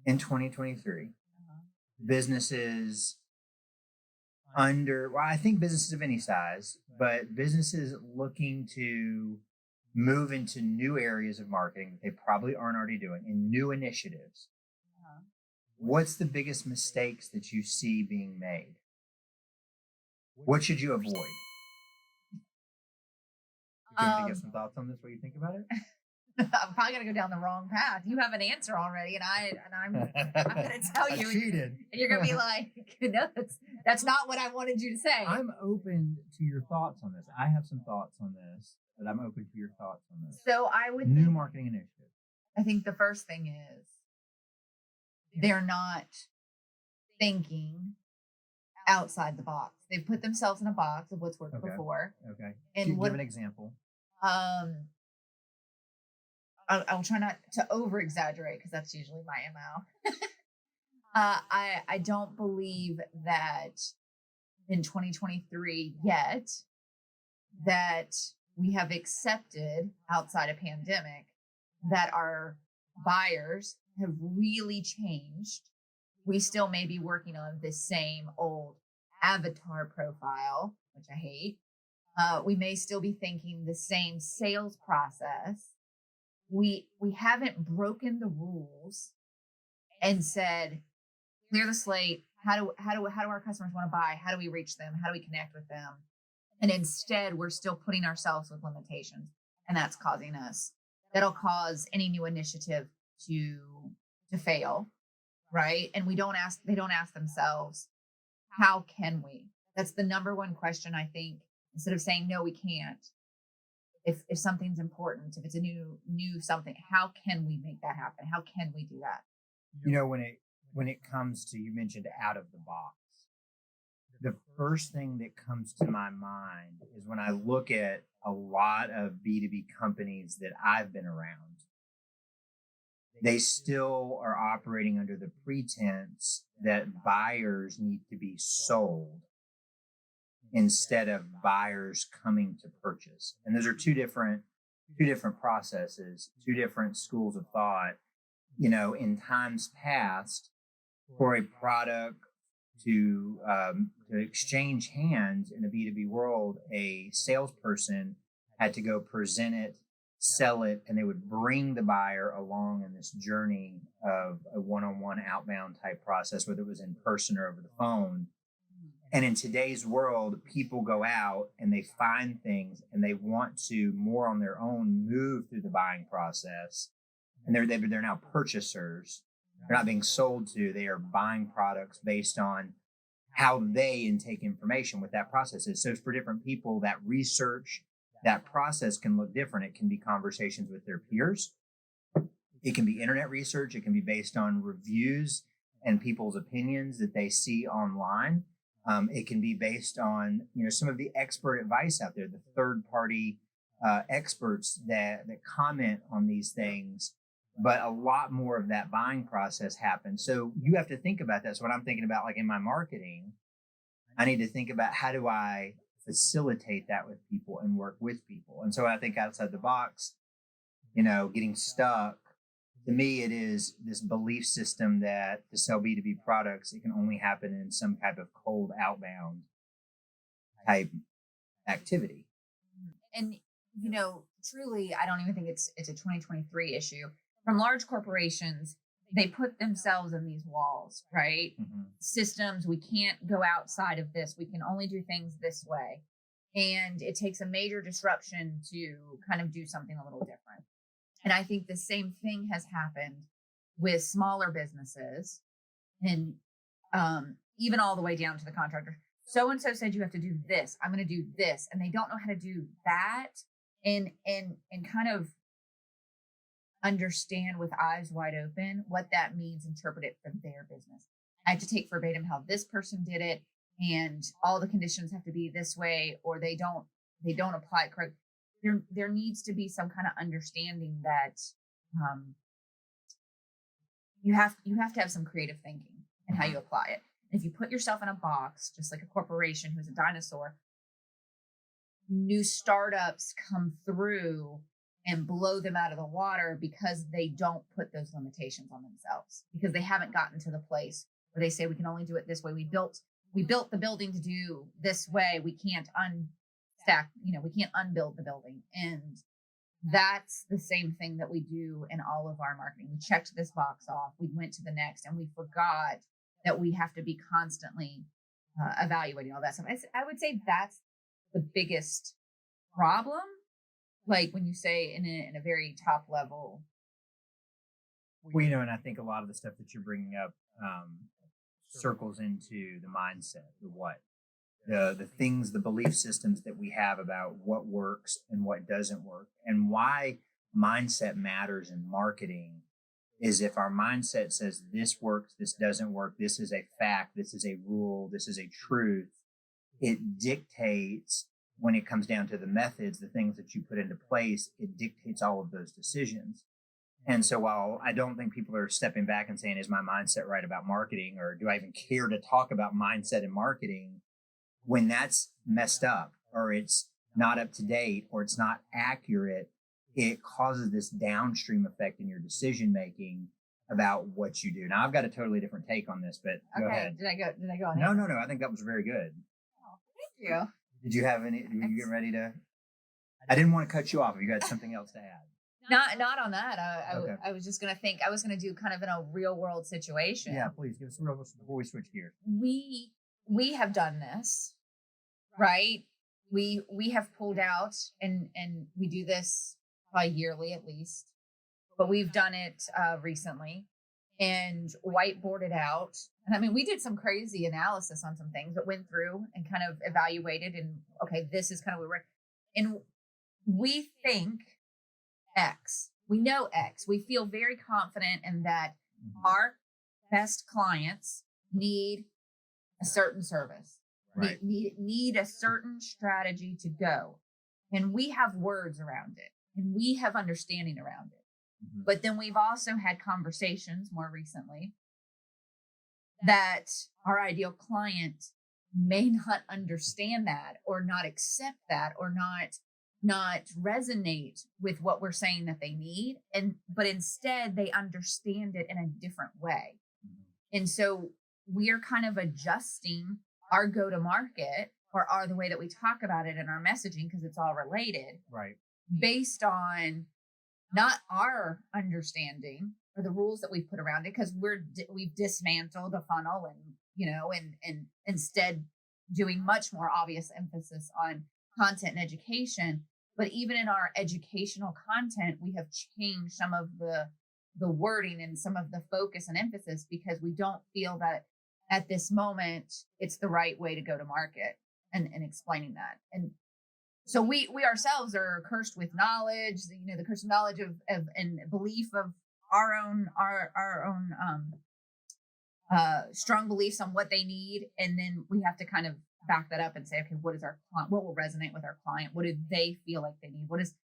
in 2023, Uh-huh. businesses well, I think businesses of any size, but businesses looking to move into new areas of marketing that they probably aren't already doing and new initiatives. Uh-huh. What's the biggest mistakes that you see being made? What should you avoid? Do you want me to give Um, some thoughts on this while you think about I'm probably gonna go down the wrong path. You have an answer already, and I'm it? gonna tell I you, cheated. and you're gonna be like, no, that's not what I wanted you to say. I'm open to your thoughts on this. I have some thoughts on this, but I'm open to your thoughts on this. So I would New think, marketing initiative. I think the first thing is they're not thinking outside the box. They put themselves in a box of what's worked Okay. before. Okay. And Give an example. um I'll try not to over exaggerate because that's usually my MO. I don't believe that in 2023 yet that we have accepted outside a pandemic that our buyers have really changed. We still may be working on the same old avatar profile, which I hate. We may still be thinking the same sales process. We haven't broken the rules and said, clear the slate. How do our customers want to buy? How do we reach them? How do we connect with them? And instead, we're still putting ourselves with limitations, and that's causing us. That'll cause any new initiative to fail, right? And they don't ask themselves, how can we? That's the number one question, I think. Instead of saying no, we can't. If something's important, if it's a new something, how can we make that happen? How can we do that? You know, when it comes to, you mentioned out of the box, the first thing that comes to my mind is when I look at a lot of B2B companies that I've been around, they still are operating under the pretense that buyers need to be sold instead of buyers coming to purchase. And those are two different processes, two different schools of thought. You know, in times past, for a product to exchange hands in a B2B world, a salesperson had to go present it, sell it, and they would bring the buyer along in this journey of a one-on-one outbound type process, whether it was in person or over the phone. And in today's world, people go out and they find things and they want to more on their own move through the buying process. And they're now purchasers. They're not being sold to. They are buying products based on how they intake information, what that process is. So for different people, that research, that process can look different. It can be conversations with their peers. It can be internet research. It can be based on reviews and people's opinions that they see online. It can be based on, you know, some of the expert advice out there, the third-party experts that comment on these things. But a lot more of that buying process happens. So you have to think about that. So what I'm thinking about, like in my marketing, I need to think about how do I facilitate that with people and work with people. And so I think outside the box, you know, getting stuck, to me, it is this belief system that to sell B2B products, it can only happen in some type of cold outbound type activity. And, you know, truly, I don't even think it's a 2023 issue. From large corporations, they put themselves in these walls, right? Mm-hmm. Systems, we can't go outside of this. We can only do things this way. And it takes a major disruption to kind of do something a little different. And I think the same thing has happened with smaller businesses and even all the way down to the contractor. So-and-so said you have to do this. I'm going to do this. And they don't know how to do that and kind of understand with eyes wide open what that means, interpret it for their business. I have to take verbatim how this person did it, and all the conditions have to be this way, or they don't apply it correct. There needs to be some kind of understanding that you have to have some creative thinking in how you apply it. And if you put yourself in a box, just like a corporation who's a dinosaur, new startups come through and blow them out of the water because they don't put those limitations on themselves, because they haven't gotten to the place where they say we can only do it this way. We built the building to do this way. We can't unstack, we can't unbuild the building. And that's the same thing that we do in all of our marketing. We checked this box off, we went to the next, and we forgot that we have to be constantly evaluating all that stuff. I would say that's the biggest problem. Like when you say in a very top level. Well, and I think a lot of the stuff that you're bringing up circles into the mindset, the things, the belief systems that we have about what works and what doesn't work, and why mindset matters in marketing. Is if our mindset says this works, this doesn't work, this is a fact, this is a rule, this is a truth, it dictates, when it comes down to the methods, the things that you put into place, it dictates all of those decisions. And so while I don't think people are stepping back and saying, is my mindset right about marketing? Or do I even care to talk about mindset and marketing? When that's messed up, or it's not up to date, or it's not accurate, it causes this downstream effect in your decision making about what you do. Now, I've got a totally different take on this, but go ahead. Did I go on? No. I think that was very good. Oh, thank you. Did you have any? Were you getting ready to? I didn't want to cut you off. If you had something else to add. Not on that. Okay. I was just gonna think. I was gonna do kind of in a real world situation. Yeah, please give us a real before we switch gears. We have done this, right? We have pulled out, and we do this probably yearly at least, but we've done it recently and whiteboarded out. And I mean, we did some crazy analysis on some things, but went through and kind of evaluated, and okay, this is kind of where we're, and we think X, we know X, we feel very confident in that our best clients need a certain service, right? Need a certain strategy to go. And we have words around it, and we have understanding around it. Mm-hmm. But then we've also had conversations more recently that our ideal client may not understand that, or not accept that, or not resonate with what we're saying that they need. But instead they understand it in a different way. Mm-hmm. And so we are kind of adjusting our go-to-market, or the way that we talk about it in our messaging, because it's all related, right? Based on not our understanding or the rules that we've put around it, because we've dismantled a funnel, and instead doing much more obvious emphasis on content and education. But even in our educational content, we have changed some of the wording and some of the focus and emphasis, because we don't feel that at this moment it's the right way to go to market, and explaining that. And so we ourselves are cursed with knowledge, the cursed knowledge of and belief of our own strong beliefs on what they need. And then we have to kind of back that up and say, okay, what will resonate with our client? What do they feel like they need?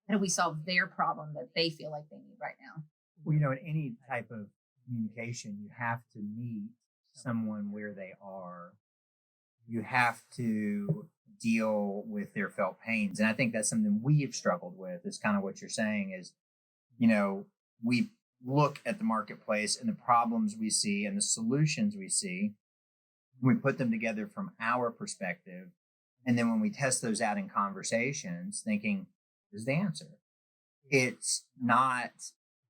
How do we solve their problem that they feel like they need right now? Well, in any type of communication, you have to meet someone where they are. You have to deal with their felt pains. And I think that's something we have struggled with, is kind of what you're saying is, we look at the marketplace and the problems we see and the solutions we see. We put them together from our perspective. And then when we test those out in conversations, thinking, this is the answer. It's not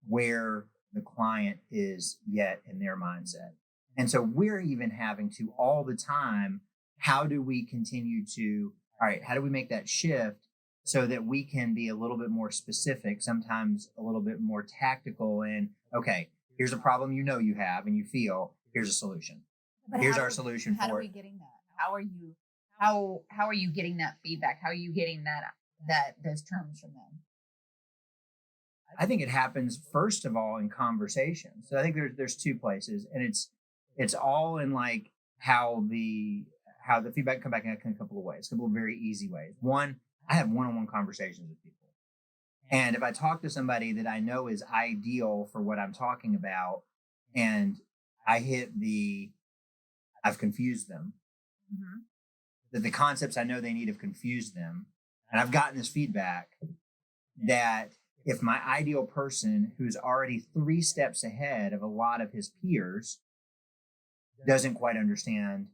where the client is yet in their mindset. And so we're even having to all the time, how do we continue to, all right, how do we make that shift so that we can be a little bit more specific, sometimes a little bit more tactical, and okay, here's a problem you have and you feel, here's a solution. But here's our solution for it. How are we getting that? How are you getting that feedback? How are you getting those terms from them? I think it happens first of all in conversation. So I think there's two places, and it's all in like how the feedback come back in a couple of ways, a couple of very easy ways. One, I have one-on-one conversations with people. And if I talk to somebody that I know is ideal for what I'm talking about, and I hit I've confused them, mm-hmm. that the concepts I know they need have confused them, and I've gotten this feedback that if my ideal person who's already 3 steps ahead of a lot of his peers doesn't quite understand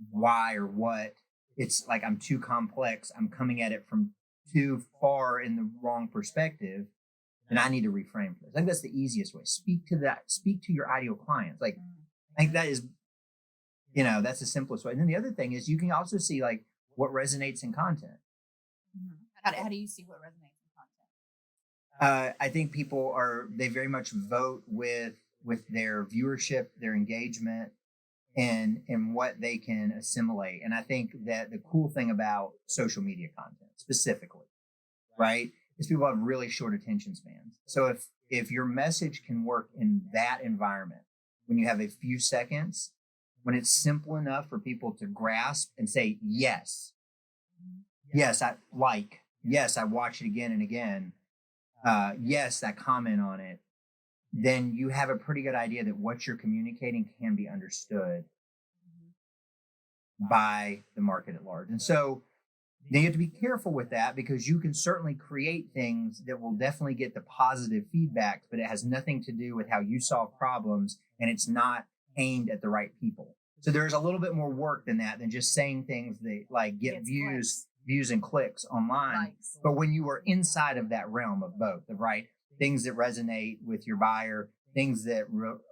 why or what, it's like I'm too complex, I'm coming at it from too far in the wrong perspective, then I need to reframe this. I think that's the easiest way. Speak to your ideal clients. Like, I think that is, that's the simplest way. And then the other thing is you can also see like what resonates in content. How do you see what resonates in content? I think they very much vote with their viewership, their engagement, and what they can assimilate. And I think that the cool thing about social media content specifically, right, is people have really short attention spans. So if your message can work in that environment, when you have a few seconds, when it's simple enough for people to grasp and say, yes, I like, yes, I watch it again and again, yes, I comment on it, then you have a pretty good idea that what you're communicating can be understood by the market at large. And so now you have to be careful with that, because you can certainly create things that will definitely get the positive feedback, but it has nothing to do with how you solve problems, and it's not aimed at the right people. So there's a little bit more work than that, than just saying things that like get views and clicks online. Likes. But when you are inside of that realm of both, of right, things that resonate with your buyer, things that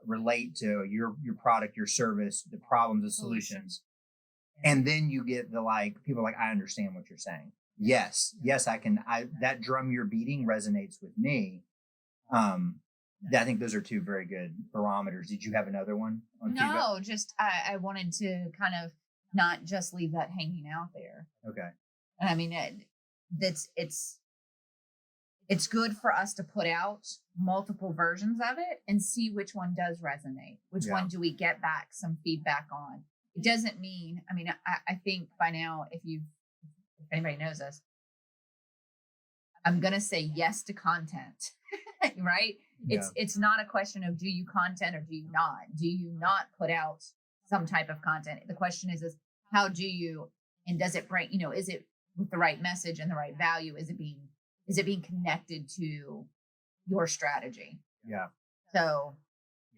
relate to your product, your service, the problems, the solutions. And then you get the like, people are like, I understand what you're saying. Yes, I can. That drum you're beating resonates with me. I think those are two very good barometers. Did you have another one? No, just I wanted to kind of not just leave that hanging out there. Okay. And I mean, it's good for us to put out multiple versions of it and see which one does resonate. Which one do we get back some feedback on? It doesn't mean, I mean, I think by now, if anybody knows us, I'm going to say yes to content, right? Yeah. It's not a question of do you content or do you not? Do you not put out some type of content? The question is how do you, and does it bring, is it with the right message and the right value? Is it being connected to your strategy? Yeah. So.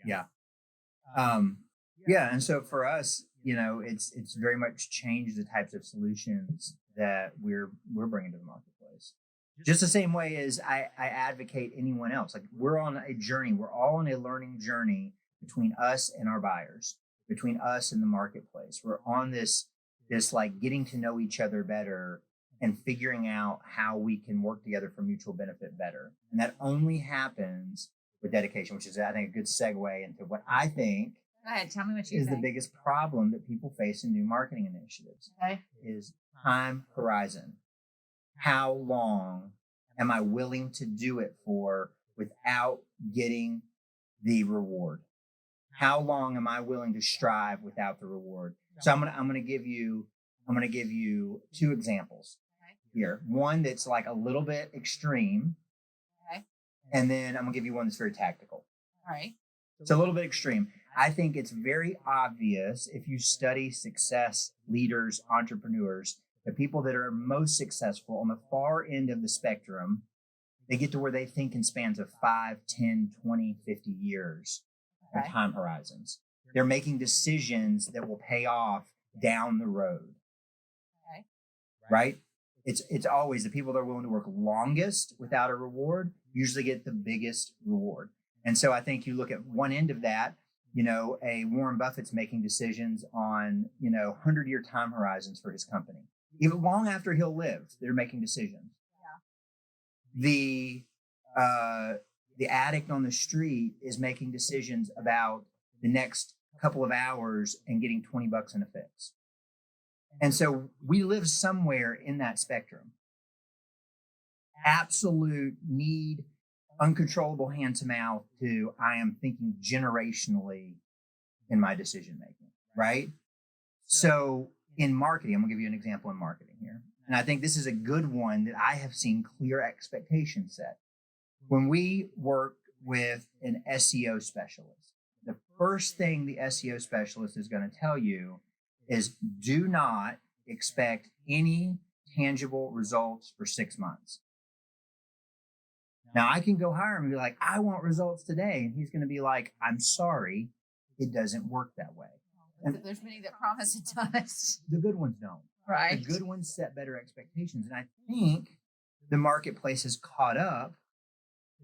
Yeah. And so for us, it's very much changed the types of solutions that we're bringing to the marketplace. Just the same way as I advocate anyone else. Like, we're on a journey. We're all on a learning journey between us and our buyers, between us and the marketplace. We're on this like getting to know each other better and figuring out how we can work together for mutual benefit better. And that only happens with dedication, which is, I think, a good segue into what I think Go ahead, tell me what you is think. The biggest problem that people face in new marketing initiatives. Okay. Is time horizon. How long am I willing to do it for without getting the reward? How long am I willing to strive without the reward? So I'm gonna give you 2 examples here. One that's like a little bit extreme. Okay. And then I'm gonna give you one that's very tactical. All right. So a little bit extreme. I think it's very obvious if you study success leaders, entrepreneurs, the people that are most successful on the far end of the spectrum, they get to where they think in spans of 5, 10, 20, 50 years of time horizons. They're making decisions that will pay off down the road. Okay. Right? It's always the people that are willing to work longest without a reward usually get the biggest reward. And so I think you look at one end of that, a Warren Buffett's making decisions on, 100-year time horizons for his company. Even long after he'll live, they're making decisions. Yeah. The addict on the street is making decisions about the next couple of hours and getting $20 in a fix. And so we live somewhere in that spectrum. Absolute need, uncontrollable hand to mouth, to I am thinking generationally in my decision making, right? So in marketing, I'm gonna give you an example in marketing here. And I think this is a good one that I have seen clear expectations set. When we work with an SEO specialist, the first thing the SEO specialist is going to tell you is do not expect any tangible results for 6 months. Now I can go hire him and be like, I want results today. And he's going to be like, I'm sorry, it doesn't work that way. And There's many that promise it does. the good ones don't. Right. The good ones set better expectations. And I think the marketplace has caught up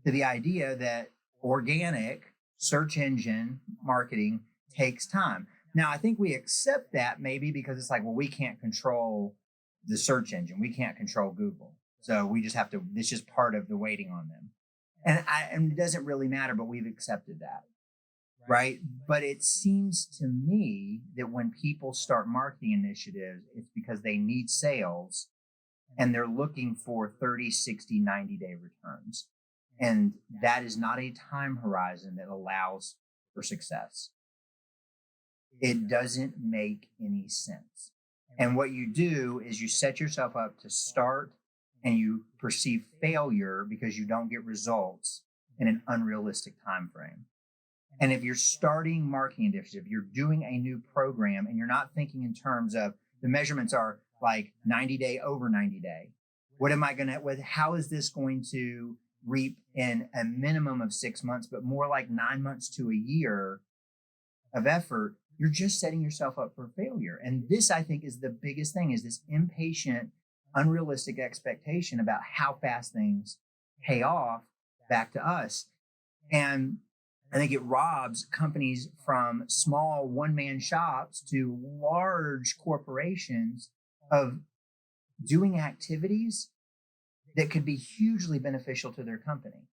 to the idea that organic search engine marketing takes time. Now, I think we accept that maybe because it's like, well, we can't control the search engine. We can't control Google. So we just have to, it's just part of the waiting on them. And it doesn't really matter, but we've accepted that. Right. But it seems to me that when people start marketing initiatives, it's because they need sales and they're looking for 30, 60, 90-day returns. And that is not a time horizon that allows for success. It doesn't make any sense. And what you do is you set yourself up to start and you perceive failure because you don't get results in an unrealistic time frame. And if you're starting marketing initiative, you're doing a new program and you're not thinking in terms of the measurements are like 90 day over 90 day. What am I going to, how is this going to reap in a minimum of 6 months, but more like 9 months to a year of effort? You're just setting yourself up for failure. And this, I think, is the biggest thing, is this impatient, unrealistic expectation about how fast things pay off back to us. And I think it robs companies from small one-man shops to large corporations of doing activities that could be hugely beneficial to their company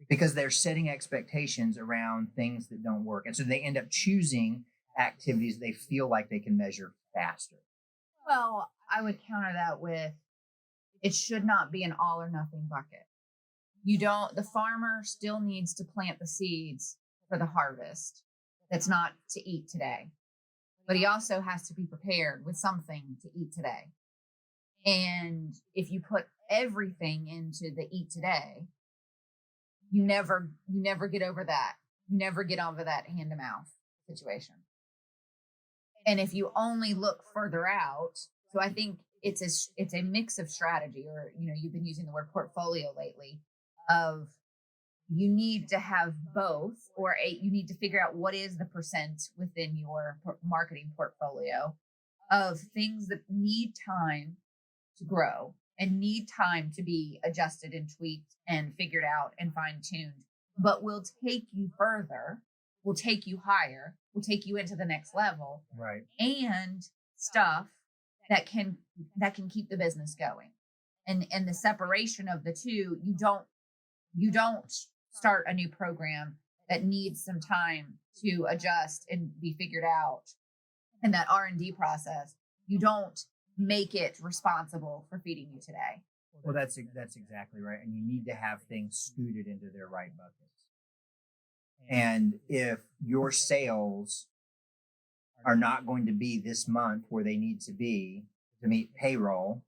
because they're setting expectations around things that don't work. And so they end up choosing activities they feel like they can measure faster. Well, I would counter that with it should not be an all or nothing bucket. The farmer still needs to plant the seeds for the harvest. That's not to eat today, but he also has to be prepared with something to eat today. And if you put everything into the eat today, you never get over that. You never get over that hand to mouth situation. And if you only look further out, so I think it's a mix of strategy, or, you've been using the word portfolio lately, of you need to have both, or you need to figure out what is the percent within your marketing portfolio of things that need time to grow and need time to be adjusted and tweaked and figured out and fine-tuned, but will take you further, will take you higher, will take you into the next level, right? And stuff that can keep the business going. And the separation of the two, you don't start a new program that needs some time to adjust and be figured out. And that R&D process, you don't make it responsible for feeding you today. Well, that's exactly right. And you need to have things scooted into their right buckets. And if your sales are not going to be this month where they need to be to meet payroll,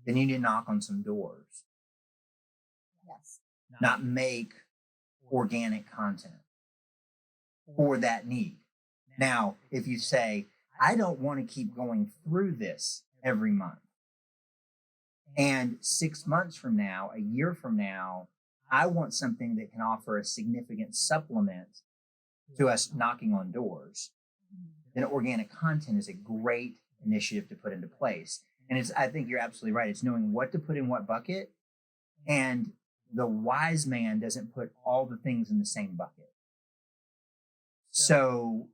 then you need to knock on some doors. Yes. Not make organic content for that need. Now, if you say, I don't want to keep going through this every month, and 6 months from now, a year from now, I want something that can offer a significant supplement to us knocking on doors, then organic content is a great initiative to put into place. And I think you're absolutely right. It's knowing what to put in what bucket. And the wise man doesn't put all the things in the same bucket. So,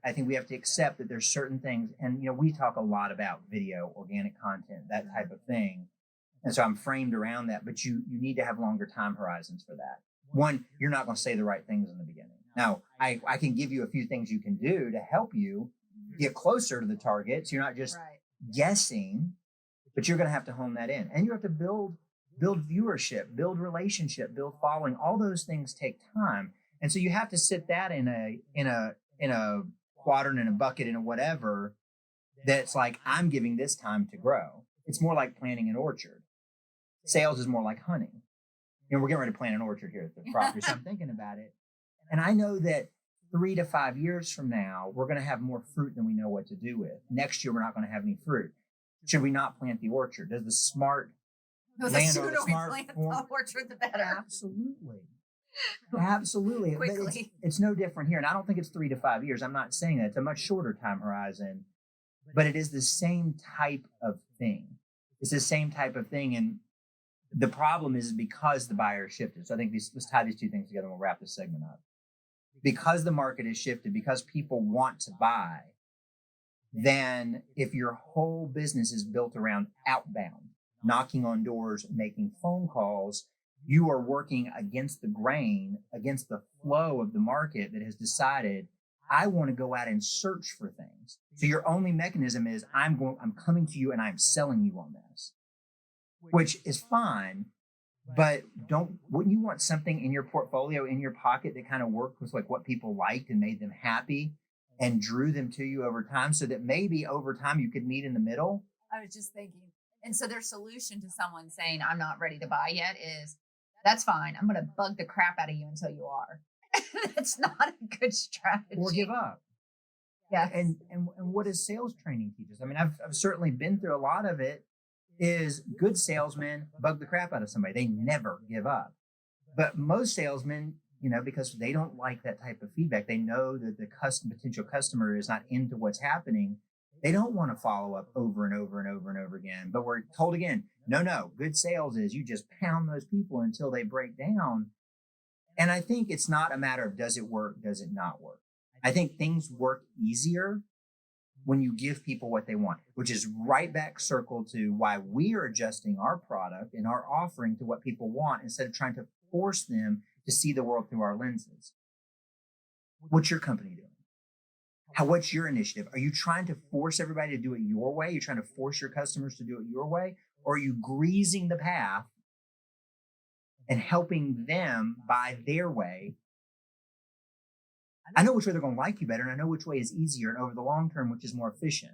I think we have to accept that there's certain things, and, we talk a lot about video, organic content, that type of thing. And so I'm framed around that, but you need to have longer time horizons for that. One, you're not going to say the right things in the beginning. Now, I can give you a few things you can do to help you get closer to the target. So you're not just guessing, but you're going to have to hone that in. And you have to build viewership, build relationship, build following. All those things take time. And so you have to sit that in a quadrant, in a bucket, in a whatever, that's like, I'm giving this time to grow. It's more like planting an orchard. Sales is more like hunting. We're getting ready to plant an orchard here at the property. So I'm thinking about it. And I know that 3 to 5 years from now, we're going to have more fruit than we know what to do with. Next year, we're not going to have any fruit. Should we not plant the orchard? Does the smart The land on sooner the we plant smartphone. the orchard, the better. Absolutely. Absolutely. But Quickly. it's no different here. And I don't think it's 3 to 5 years. I'm not saying that. It's a much shorter time horizon, but it is the same type of thing. It's the same type of thing. And the problem is because the buyer shifted. So I think let's tie these two things together and we'll wrap this segment up. Because the market has shifted, because people want to buy, then if your whole business is built around outbound, knocking on doors, making phone calls, you are working against the grain, against the flow of the market that has decided, I want to go out and search for things. So your only mechanism is I'm coming to you and I'm selling you on this, which is fine. But wouldn't you want something in your portfolio, in your pocket that kind of worked with like what people liked and made them happy and drew them to you over time so that maybe over time you could meet in the middle? I was just thinking. And so their solution to someone saying, I'm not ready to buy yet is, that's fine. I'm going to bug the crap out of you until you are. That's not a good strategy. Or give up. Yeah. And what does sales training teach us? I mean, I've certainly been through a lot of it. Is good salesmen bug the crap out of somebody. They never give up. But most salesmen, because they don't like that type of feedback, they know that the potential customer is not into what's happening. They don't want to follow up over and over and over and over again. But we're told again, no, good sales is you just pound those people until they break down. And I think it's not a matter of does it work, does it not work. I think things work easier when you give people what they want, which is right back circle to why we are adjusting our product and our offering to what people want instead of trying to force them to see the world through our lenses. What's your company doing? What's your initiative? Are you trying to force everybody to do it your way? You're trying to force your customers to do it your way? Or are you greasing the path and helping them buy their way? I know which way they're going to like you better, and I know which way is easier and over the long term, which is more efficient.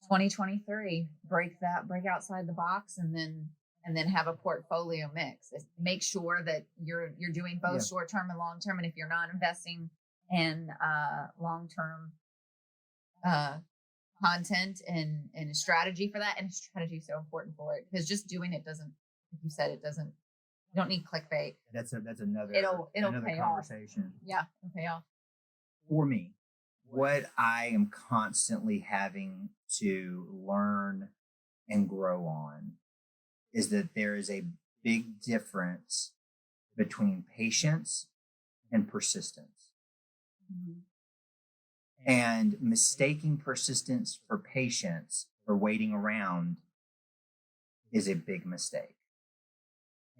2023, break outside the box, and then have a portfolio mix. Make sure that you're doing both short term and long term. And if you're not investing in long term content and a strategy for that, and strategy is so important for it, because just doing it doesn't, like you said, it doesn't. You don't need clickbait. That's another another pay conversation. Off. Yeah, it'll pay off. For me, what I am constantly having to learn and grow on is that there is a big difference between patience and persistence. Mm-hmm. And mistaking persistence for patience or waiting around is a big mistake.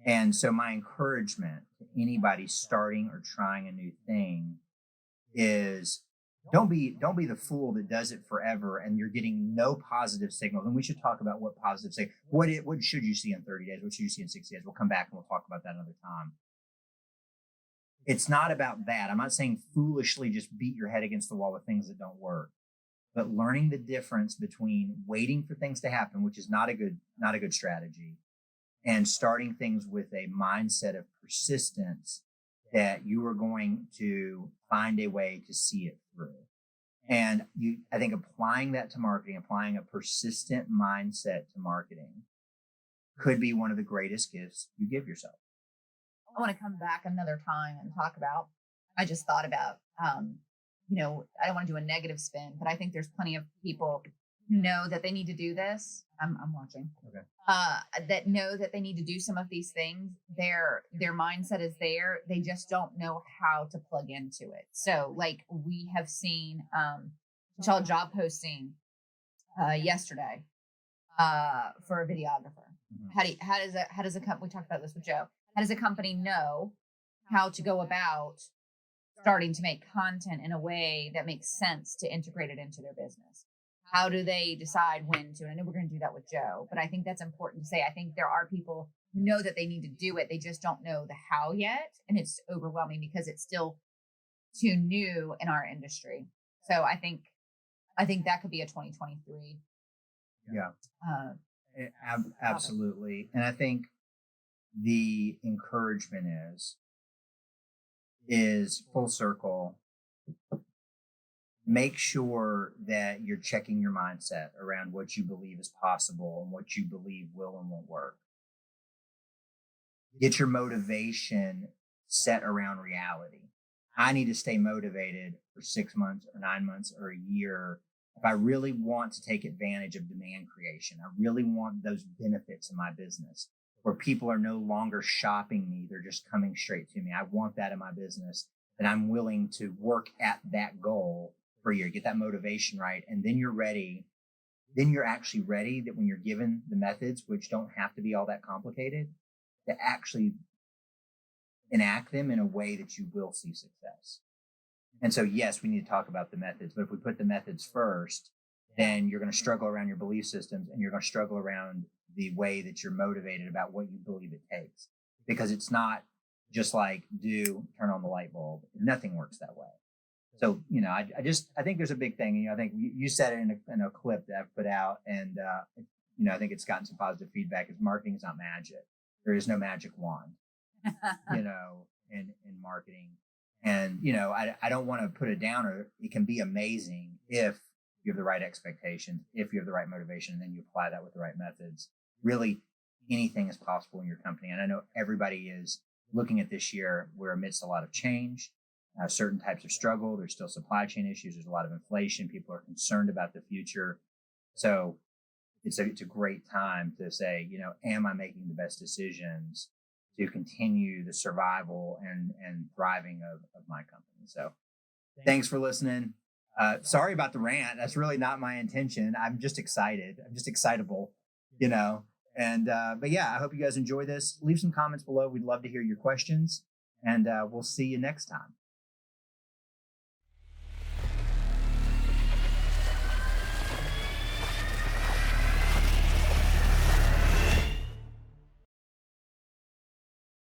And so my encouragement to anybody starting or trying a new thing is don't be the fool that does it forever and you're getting no positive signals. And we should talk about what positive signals, what should you see in 30 days? What should you see in 60 days? We'll come back and we'll talk about that another time. It's not about that. I'm not saying foolishly just beat your head against the wall with things that don't work, but learning the difference between waiting for things to happen, which is not a good strategy, and starting things with a mindset of persistence that you are going to find a way to see it through. And I think applying that to marketing, applying a persistent mindset to marketing could be one of the greatest gifts you give yourself. I want to come back another time and talk about, I just thought about, I don't want to do a negative spin, but I think there's plenty of people who know that they need to do this. I'm watching. Okay. That know that they need to do some of these things. Their mindset is there. They just don't know how to plug into it. So like we have seen, we saw a job posting yesterday for a videographer. Mm-hmm. How does a company, we talked about this with Joe, how does a company know how to go about starting to make content in a way that makes sense to integrate it into their business? How do they decide when to? And I know we're going to do that with Joe, but I think that's important to say. I think there are people who know that they need to do it. They just don't know the how yet. And it's overwhelming because it's still too new in our industry. So I think that could be a 2023. Yeah, absolutely. And I think the encouragement is full circle. make sure that you're checking your mindset around what you believe is possible and what you believe will and won't work. Get your motivation set around reality. I need to stay motivated for 6 months or 9 months or a year. If I really want to take advantage of demand creation, I really want those benefits in my business where people are no longer shopping me. They're just coming straight to me. I want that in my business, and I'm willing to work at that goal for a year, get that motivation right. And then you're ready. Then you're actually ready that when you're given the methods, which don't have to be all that complicated, to actually enact them in a way that you will see success. And so, yes, we need to talk about the methods, but if we put the methods first, then you're going to struggle around your belief systems and you're going to struggle around the way that you're motivated about what you believe it takes. Because it's not just like turn on the light bulb. Nothing works that way. So, I think there's a big thing. I think you said it in a clip that I've put out, and, I think it's gotten some positive feedback is marketing is not magic. There is no magic wand, in marketing. And, I don't want to put it down, or it can be amazing if you have the right expectations, if you have the right motivation, and then you apply that with the right methods. Really, anything is possible in your company. And I know everybody is looking at this year. We're amidst a lot of change, certain types of struggle. There's still supply chain issues. There's a lot of inflation. People are concerned about the future. So it's a great time to say, am I making the best decisions to continue the survival and thriving of my company? So thanks for listening. Sorry about the rant. That's really not my intention. I'm just excited. I'm just excitable, And, but yeah, I hope you guys enjoy this. Leave some comments below. We'd love to hear your questions, and we'll see you next time.